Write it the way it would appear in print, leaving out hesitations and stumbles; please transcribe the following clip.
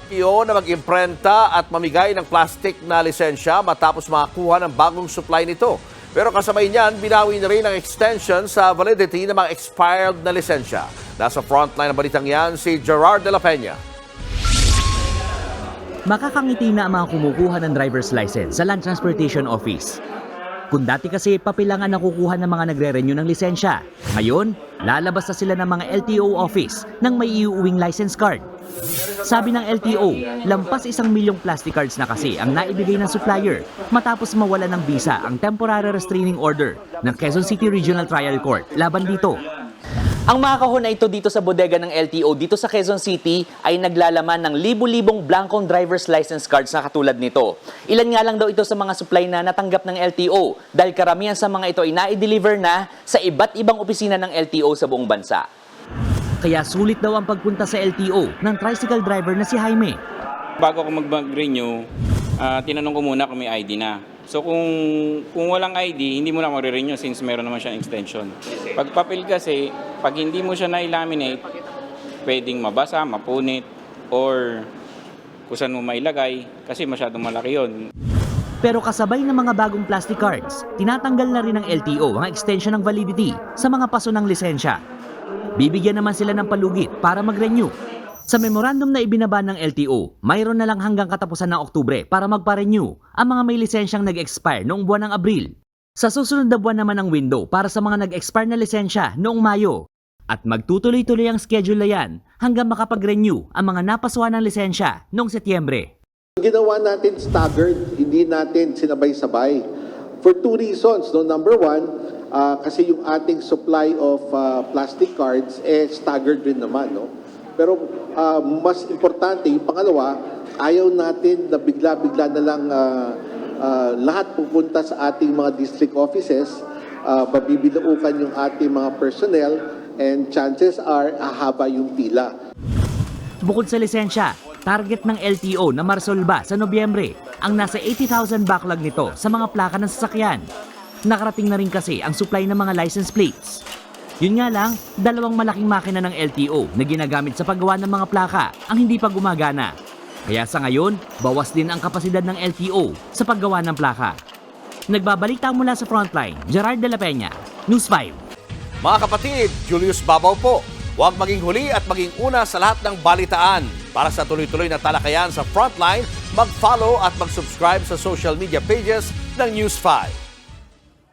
LTO na mag-imprenta at mamigay ng plastic na lisensya matapos makakuha ng bagong supply nito. Pero kasabay niyan, binawi na rin ang extension sa validity ng mga expired na lisensya. Nasa frontline ng balitang yan si Gerard de la Peña. Makakangiti na ang mga kumukuha ng driver's license sa Land Transportation Office. Kung dati kasi papilangan nakukuha ng mga nagre-renew ng lisensya, ngayon lalabas na sila ng mga LTO office nang may iuuwing license card. Sabi ng LTO, lampas 1 milyong plastic cards na kasi ang naibigay ng supplier matapos mawala ng visa ang temporary restraining order ng Quezon City Regional Trial Court laban dito. Ang mga kahon na ito dito sa bodega ng LTO dito sa Quezon City ay naglalaman ng libu-libong blankong driver's license cards na katulad nito. Ilan nga lang daw ito sa mga supply na natanggap ng LTO dahil karamihan sa mga ito ay na-deliver na sa iba't ibang opisina ng LTO sa buong bansa. Kaya sulit daw ang pagpunta sa LTO ng tricycle driver na si Jaime. Bago ako mag-renew, tinanong ko muna kung may ID na. So kung walang ID, hindi mo na marirenew since meron naman siyang extension. Pag papel kasi, pag hindi mo siya na-laminate, pwedeng mabasa, mapunit, or kung saan mo mailagay kasi masyadong malaki yon. Pero kasabay ng mga bagong plastic cards, tinatanggal na rin ng LTO ang extension ng validity sa mga paso ng lisensya. Bibigyan naman sila ng palugit para mag-renew. Sa memorandum na ibinaba ng LTO, mayroon na lang hanggang katapusan ng Oktubre para magpa-renew ang mga may lisensyang nag-expire noong buwan ng Abril. Sa susunod na buwan naman ang window para sa mga nag-expire na lisensya noong Mayo. At magtutuloy-tuloy ang schedule na yan hanggang makapag-renew ang mga napasuhan ng lisensya noong Setyembre. Ginawa natin staggered, hindi natin sinabay-sabay. For two reasons. No? Number one, kasi yung ating supply of plastic cards, staggered rin naman. No? Pero mas importante, yung pangalawa, ayaw natin na bigla-bigla na lang lahat pupunta sa ating mga district offices, babibilaukan yung ating mga personnel, and chances are, hahaba yung pila. Bukod sa lisensya, target ng LTO na marsolba sa Nobyembre ang nasa 80,000 backlog nito sa mga plaka ng sasakyan. Nakarating na rin kasi ang supply ng mga license plates. Yun nga lang, 2 malaking makina ng LTO na ginagamit sa paggawa ng mga plaka ang hindi pa gumagana. Kaya sa ngayon, bawas din ang kapasidad ng LTO sa paggawa ng plaka. Nagbabalita mula sa Frontline, Gerard de la Peña, News 5. Mga kapatid, Julius Babaw po. Huwag maging huli at maging una sa lahat ng balitaan. Para sa tuloy-tuloy na talakayan sa Frontline, mag-follow at mag-subscribe sa social media pages ng News 5.